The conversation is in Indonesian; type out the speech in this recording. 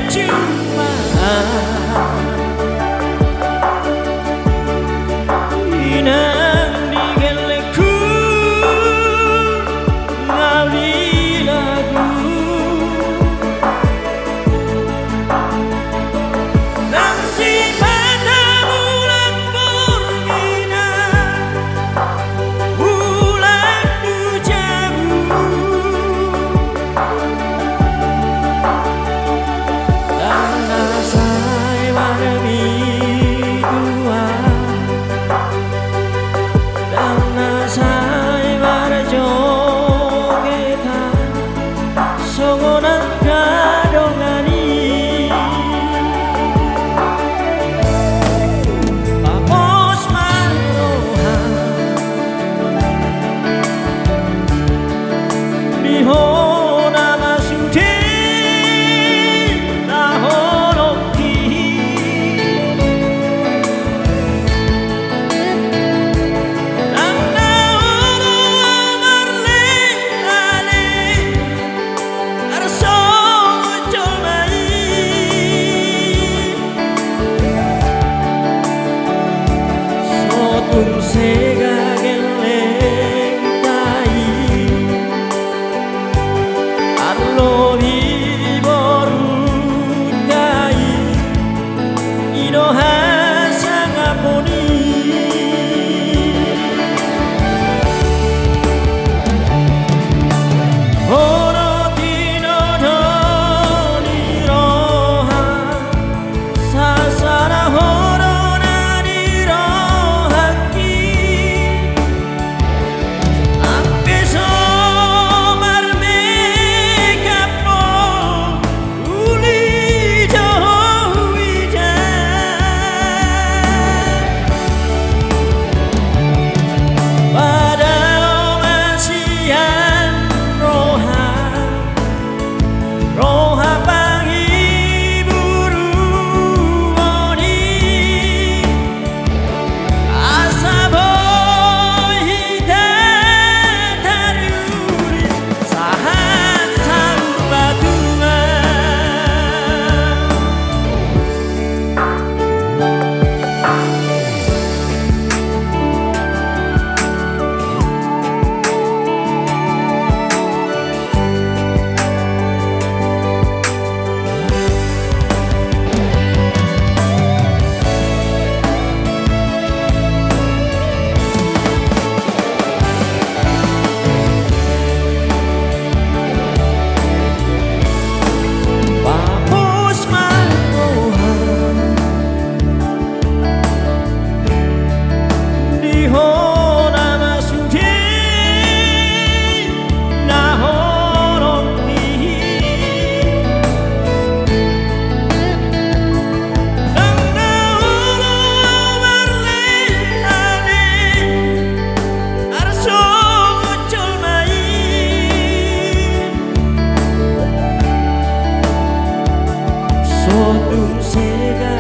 cuma inang digeleku ngali lagu nang si pada bulan purnina bulan bujamu dan nasai warmi dua dan nasai warjogetan songonan kadongani Papos maroha Bihona masuti nahoroki nang nahoro amarle ale arso jomai sotung sega geleng tai allo vivorutai inoha sangaponi oro tino doni roha sasara horo nani rohaki ampe somar mekapo uli jauhija pada omasian roha roha pangi buruoni asaboy hidataruri sahat sambatungan Papos maroha Dihona masuti nahoroki nang nahoro amarle ale arso muncul main sotung sega